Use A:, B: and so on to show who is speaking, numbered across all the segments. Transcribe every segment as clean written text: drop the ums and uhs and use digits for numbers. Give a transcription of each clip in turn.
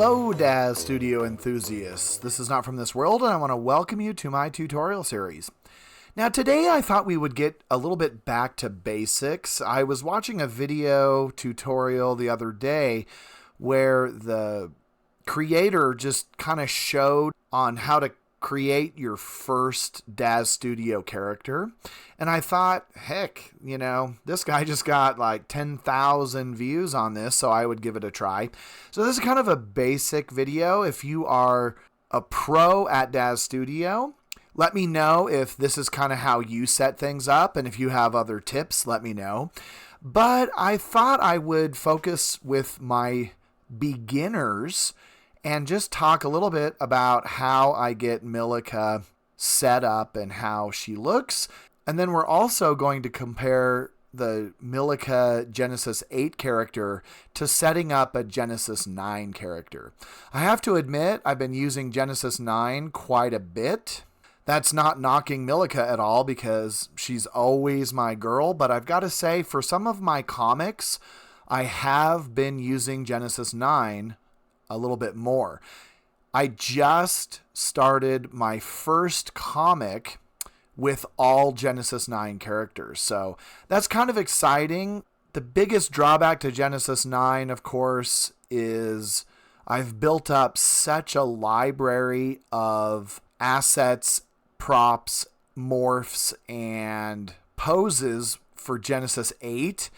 A: Hello, Daz Studio enthusiasts. This is Not From This World, and I want to welcome you to my tutorial series. Now, today I thought we would get a little bit back to basics. I was watching a video tutorial the other day where the creator just kind of showed on how to create your first Daz Studio character. And I thought, heck, this guy just got like 10,000 views on this, so I would give it a try. So this is kind of a basic video. If you are a pro at Daz Studio, let me know if this is kind of how you set things up, and if you have other tips, let me know. But I thought I would focus with my beginners and just talk a little bit about how I get Milica set up and how she looks. And then we're also going to compare the Milica Genesis 8 character to setting up a Genesis 9 character. I have to admit, I've been using Genesis 9 quite a bit. That's not knocking Milica at all because she's always my girl, but I've got to say, for some of my comics, I have been using Genesis 9 a little bit more. I just started my first comic with all Genesis 9 characters, so that's kind of exciting. The biggest drawback to Genesis 9, of course, is I've built up such a library of assets, props, morphs, and poses for Genesis 8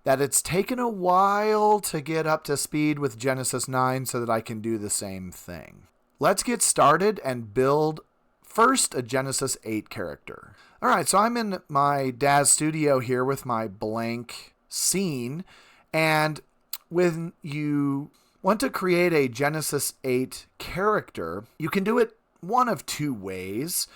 A: that it's taken a while to get up to speed with Genesis 9 so that I can do the same thing. Let's get started and build first a Genesis 8 character. Alright, so I'm in my Daz Studio here with my blank scene, and when you want to create a Genesis 8 character, you can do it one of two ways.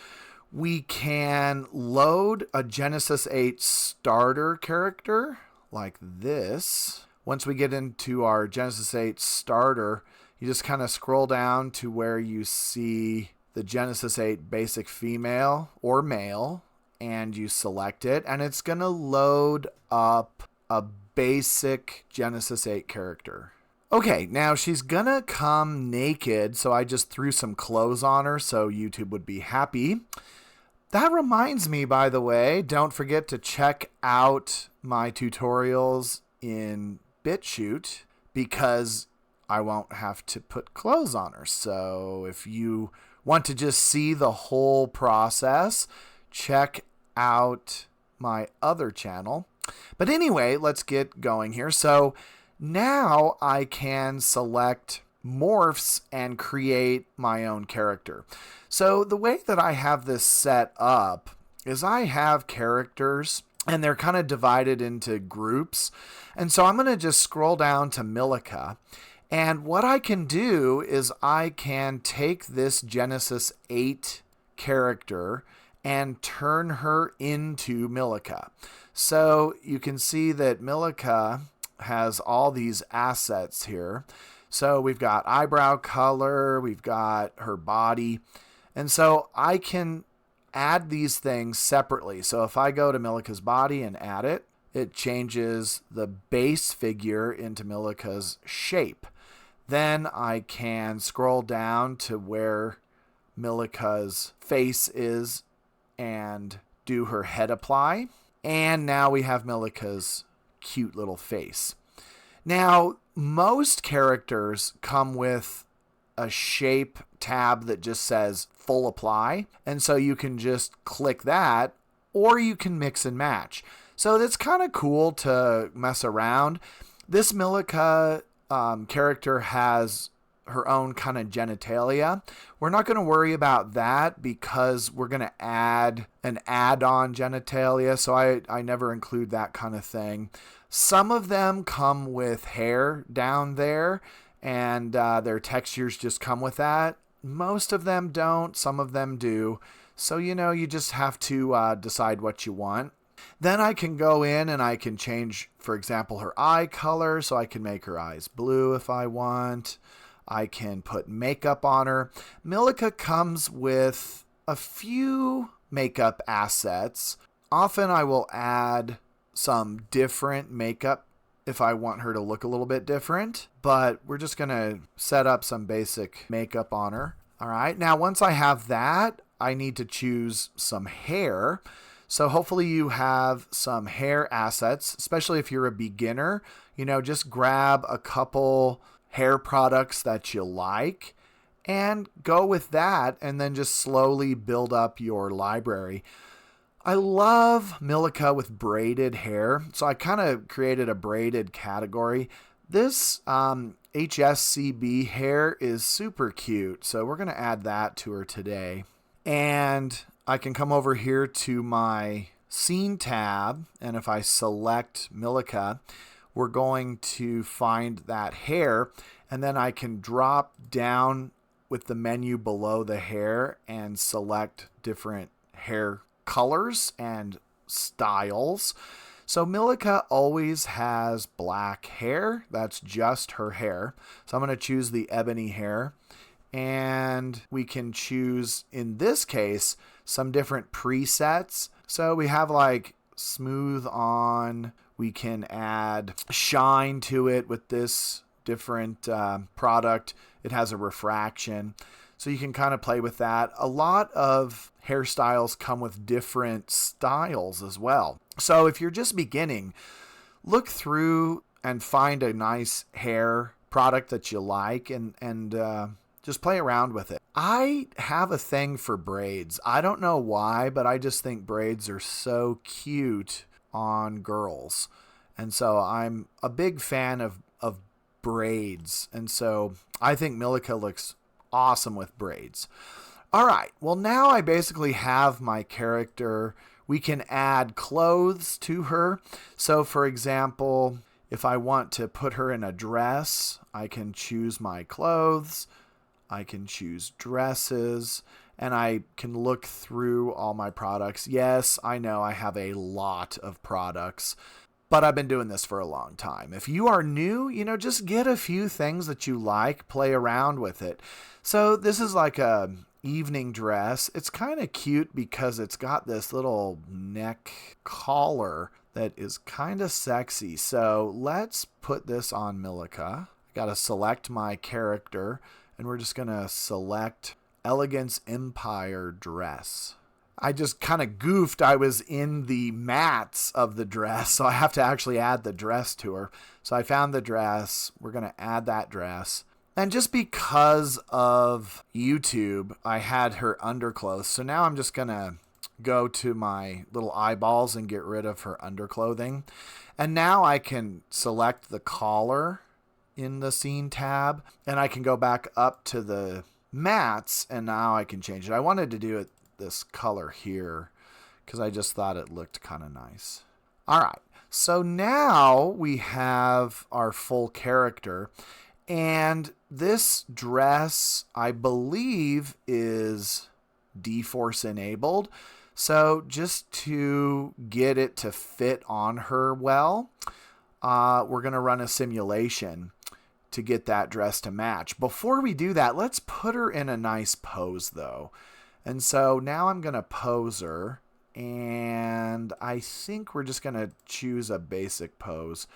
A: We can load a Genesis 8 starter character like this. Once we get into our Genesis 8 starter, you just kind of scroll down to where you see the Genesis 8 basic female or male, and you select it, and it's going to load up a basic Genesis 8 character. Okay, now she's going to come naked, so I just threw some clothes on her so YouTube would be happy. That reminds me, by the way, don't forget to check out my tutorials in BitChute because I won't have to put clothes on her. So if you want to just see the whole process, check out my other channel. But anyway, let's get going here. So now I can select morphs and create my own character. So the way that I have this set up is I have characters and they're kind of divided into groups. And so I'm going to just scroll down to Milica. And what I can do is I can take this Genesis 8 character and turn her into Milica. So you can see that Milica has all these assets here. So we've got eyebrow color, we've got her body. And so I can add these things separately. So if I go to Milica's body and add it, it changes the base figure into Milica's shape. Then I can scroll down to where Milica's face is and do her head apply. And now we have Milica's cute little face. Now, most characters come with a shape tab that just says full apply. And so you can just click that, or you can mix and match. So that's kind of cool to mess around. This Milica character has her own kind of genitalia. We're not going to worry about that because we're going to add an add-on genitalia, so I never include that kind of thing. Some of them come with hair down there, and their textures just come with that. Most of them don't, some of them do. So, you just have to decide what you want. Then I can go in and I can change, for example, her eye color, so I can make her eyes blue if I want. I can put makeup on her. Milica comes with a few makeup assets. Often I will add some different makeup if I want her to look a little bit different, but we're just going to set up some basic makeup on her. All right, now once I have that, I need to choose some hair. So hopefully you have some hair assets, especially if you're a beginner. Just grab a couple hair products that you like and go with that, and then just slowly build up your library. I love Milica with braided hair, so I kind of created a braided category. This HSCB hair is super cute, so we're going to add that to her today. And I can come over here to my scene tab, and if I select Milica, we're going to find that hair, and then I can drop down with the menu below the hair and select different hair colors and styles. So Milica always has black hair. That's just her hair. So I'm going to choose the ebony hair, and we can choose, in this case, some different presets. So we have like smooth on. We can add shine to it with this different product. It has a refraction. So you can kind of play with that. A lot of hairstyles come with different styles as well. So if you're just beginning, look through and find a nice hair product that you like, and just play around with it. I have a thing for braids. I don't know why, but I just think braids are so cute on girls. And so I'm a big fan of braids. And so I think Milica looks awesome with braids. All right, well, now I basically have my character. We can add clothes to her. So for example, if I want to put her in a dress, I can choose my clothes. I can choose dresses, and I can look through all my products. Yes, I know I have a lot of products, but I've been doing this for a long time. If you are new, just get a few things that you like, play around with it. So this is like a evening dress. It's kind of cute because it's got this little neck collar that is kind of sexy. So let's put this on Milica. I got to select my character, and we're just going to select Elegance Empire dress. I just kind of goofed. I was in the mats of the dress, so I have to actually add the dress to her. So I found the dress. We're going to add that dress. And just because of YouTube, I had her underclothes. So now I'm just going to go to my little eyeballs and get rid of her underclothing. And now I can select the collar in the scene tab, and I can go back up to the mats, and now I can change it. I wanted to do it this color here because I just thought it looked kind of nice. All right, so now we have our full character, and this dress, I believe, is D-Force enabled. So just to get it to fit on her well, we're going to run a simulation to get that dress to match. Before we do that, let's put her in a nice pose though. And so now I'm going to pose her, and I think we're just going to choose a basic pose.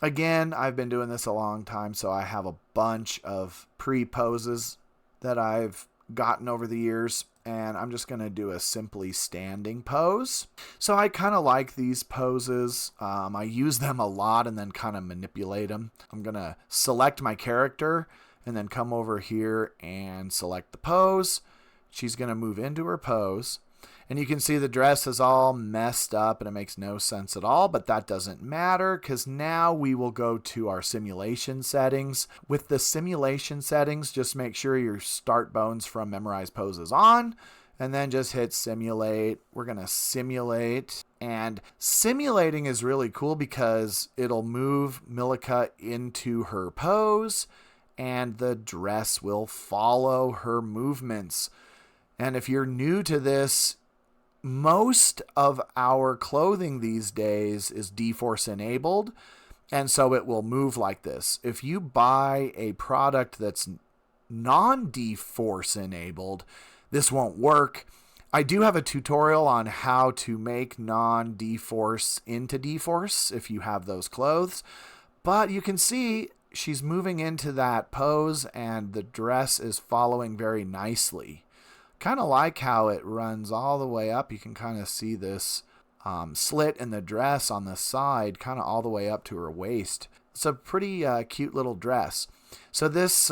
A: Again, I've been doing this a long time, so I have a bunch of pre-poses that I've gotten over the years, and I'm just going to do a simply standing pose. So I kind of like these poses. I use them a lot and then kind of manipulate them. I'm going to select my character and then come over here and select the pose. She's going to move into her pose. And you can see the dress is all messed up and it makes no sense at all, but that doesn't matter because now we will go to our simulation settings. With the simulation settings, just make sure your start bones from memorize poses on, and then just hit simulate. We're going to simulate, and simulating is really cool because it'll move Milica into her pose and the dress will follow her movements. And if you're new to this, most of our clothing these days is D-Force enabled, and so it will move like this. If you buy a product that's non-D-Force enabled, this won't work. I do have a tutorial on how to make non-D-Force into D-Force if you have those clothes. But you can see she's moving into that pose and the dress is following very nicely. Kind of like how it runs all the way up. You can kind of see this slit in the dress on the side, kind of all the way up to her waist. It's a pretty cute little dress. So this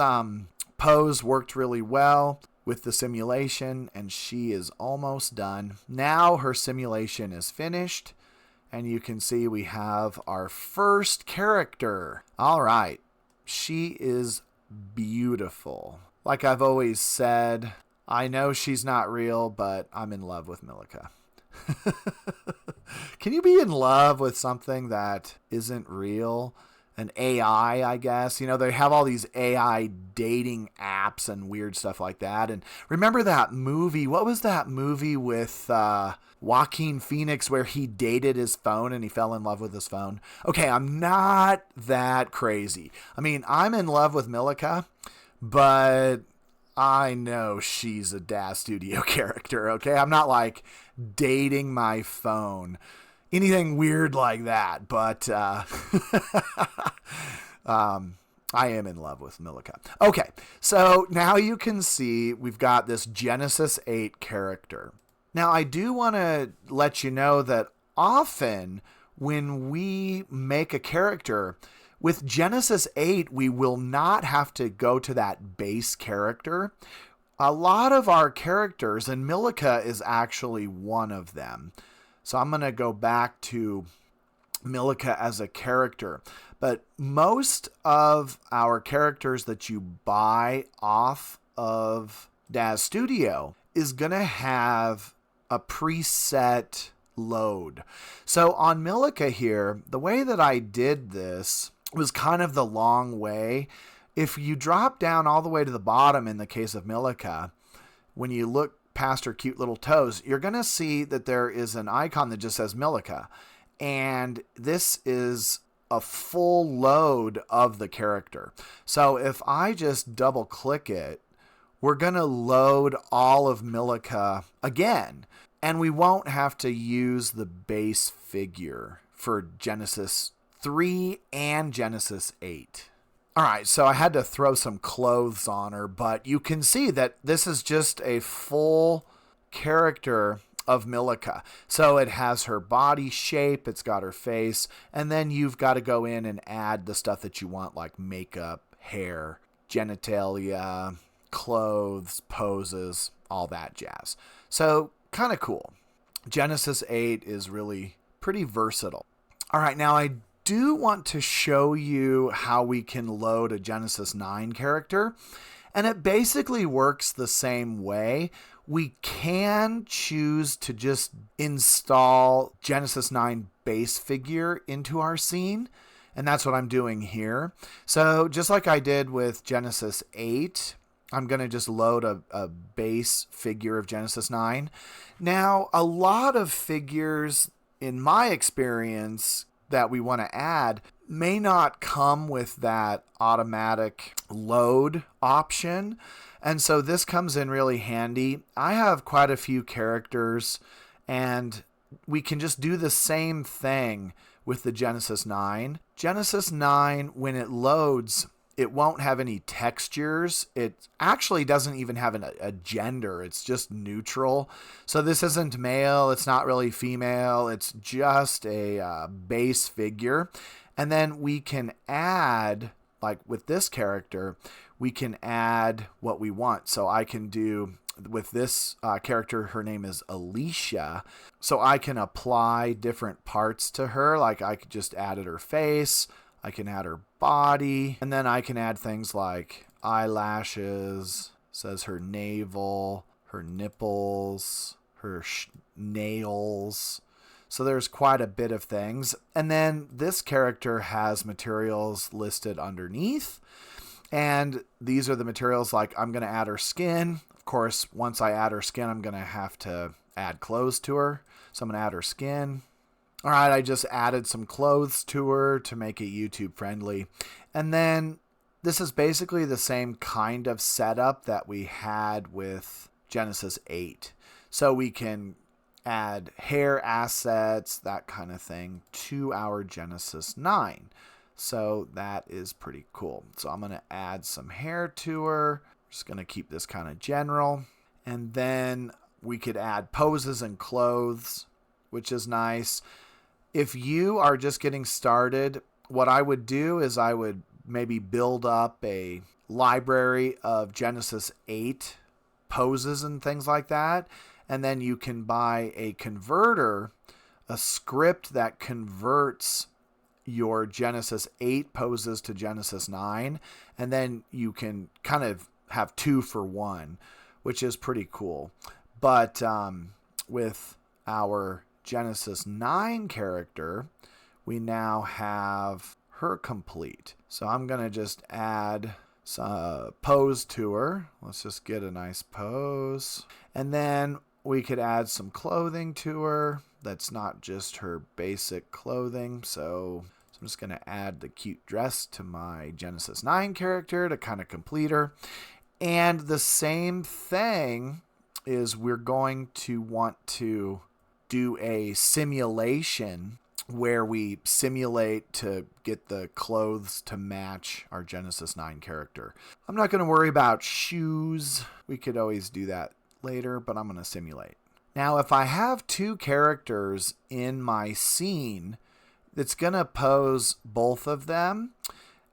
A: pose worked really well with the simulation, and she is almost done. Now her simulation is finished, and you can see we have our first character. All right, she is beautiful. Like I've always said, I know she's not real, but I'm in love with Milica. Can you be in love with something that isn't real? An AI, I guess. You know, they have all these AI dating apps and weird stuff like that. And remember that movie? What was that movie with Joaquin Phoenix where he dated his phone and he fell in love with his phone? Okay, I'm not that crazy. I mean, I'm in love with Milica, but I know she's a DAZ Studio character, okay? I'm not like dating my phone. Anything weird like that, but I am in love with Milica. Okay, so now you can see we've got this Genesis 8 character. Now, I do want to let you know that often when we make a character, with Genesis 8, we will not have to go to that base character. A lot of our characters, and Milica is actually one of them. So I'm going to go back to Milica as a character. But most of our characters that you buy off of DAZ Studio is going to have a preset load. So on Milica here, the way that I did this was kind of the long way. If you drop down all the way to the bottom in the case of Milica, when you look past her cute little toes, you're going to see that there is an icon that just says Milica. And this is a full load of the character. So if I just double click it, we're going to load all of Milica again. And we won't have to use the base figure for Genesis 3 and Genesis 8. All right, so I had to throw some clothes on her, but you can see that this is just a full character of Milica. So it has her body shape, it's got her face, and then you've got to go in and add the stuff that you want, like makeup, hair, genitalia, clothes, poses, all that jazz. So kind of cool. Genesis 8 is really pretty versatile. All right, now I do want to show you how we can load a Genesis 9 character, and it basically works the same way. We can choose to just install Genesis 9 base figure into our scene, and that's what I'm doing here. So just like I did with Genesis 8, I'm going to just load a base figure of Genesis 9. Now, a lot of figures, in my experience, that we want to add may not come with that automatic load option. And so this comes in really handy. I have quite a few characters, and we can just do the same thing with the Genesis 9. Genesis 9, when it loads, it won't have any textures. It actually doesn't even have a gender. It's just neutral. So this isn't male. It's not really female. It's just a base figure. And then we can add, like with this character, we can add what we want. So I can do, with this character, her name is Alicia. So I can apply different parts to her. Like I could just add her face. I can add her body, and then I can add things like eyelashes, says her navel, her nipples, her nails. So there's quite a bit of things. And then this character has materials listed underneath. And these are the materials, like I'm going to add her skin. Of course, once I add her skin, I'm going to have to add clothes to her. So I'm going to add her skin. All right, I just added some clothes to her to make it YouTube friendly. And then this is basically the same kind of setup that we had with Genesis 8. So we can add hair assets, that kind of thing, to our Genesis 9. So that is pretty cool. So I'm going to add some hair to her. Just going to keep this kind of general. And then we could add poses and clothes, which is nice. If you are just getting started, what I would do is I would maybe build up a library of Genesis 8 poses and things like that. And then you can buy a converter, a script that converts your Genesis 8 poses to Genesis 9. And then you can kind of have 2 for 1, which is pretty cool. But with our Genesis 9 character, we now have her complete. So I'm going to just add some pose to her. Let's just get a nice pose. And then we could add some clothing to her that's not just her basic clothing. So I'm just going to add the cute dress to my Genesis 9 character to kind of complete her. And the same thing is we're going to want to do a simulation where we simulate to get the clothes to match our Genesis 9 character. I'm not going to worry about shoes. We could always do that later, but I'm going to simulate. Now, if I have 2 characters in my scene, it's going to pose both of them.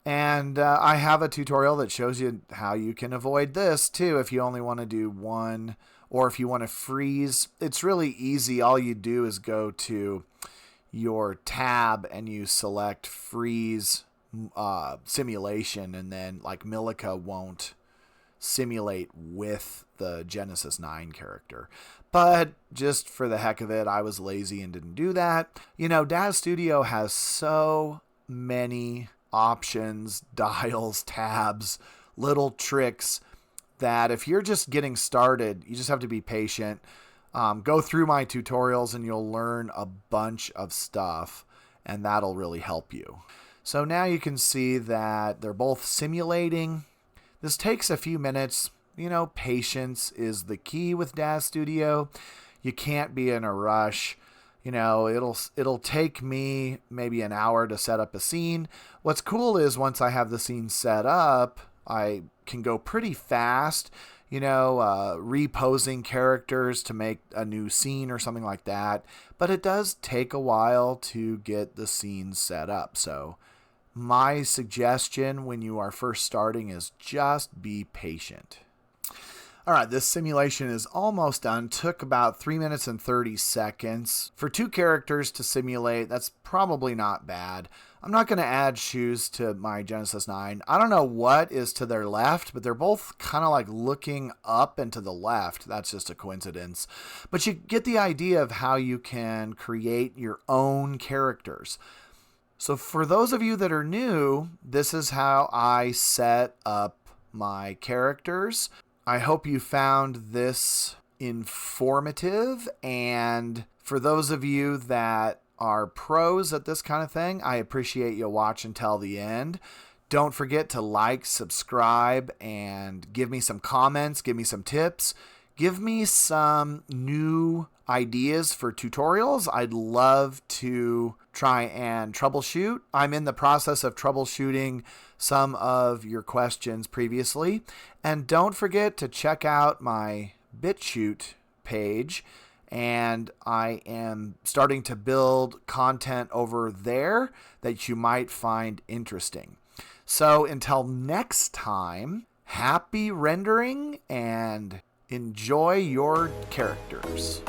A: And I have a tutorial that shows you how you can avoid this too if you only want to do one, or if you want to freeze. It's really easy. All you do is go to your tab and you select freeze simulation, and then like Milica won't simulate with the Genesis 9 character. But just for the heck of it, I was lazy and didn't do that. You know, DAZ Studio has so many options, dials, tabs, little tricks that if you're just getting started, you just have to be patient. Go through my tutorials and you'll learn a bunch of stuff, and that'll really help you. So now you can see that they're both simulating. This takes a few minutes. You know, patience is the key with DAZ Studio. You can't be in a rush. You know, it'll take me maybe an hour to set up a scene. What's cool is once I have the scene set up, I can go pretty fast, you know, reposing characters to make a new scene or something like that. But it does take a while to get the scene set up. So my suggestion when you are first starting is just be patient. All right, this simulation is almost done. Took about 3 minutes and 30 seconds. For 2 characters to simulate, that's probably not bad. I'm not going to add shoes to my Genesis 9. I don't know what is to their left, but they're both kind of like looking up and to the left. That's just a coincidence. But you get the idea of how you can create your own characters. So for those of you that are new, this is how I set up my characters. I hope you found this informative, and for those of you that are pros at this kind of thing, I appreciate you watch until the end. Don't forget to like, subscribe, and give me some comments, give me some tips, give me some new ideas for tutorials. I'd love to try and troubleshoot. I'm in the process of troubleshooting some of your questions previously. And don't forget to check out my BitChute page. And I am starting to build content over there that you might find interesting. So until next time, happy rendering and enjoy your characters.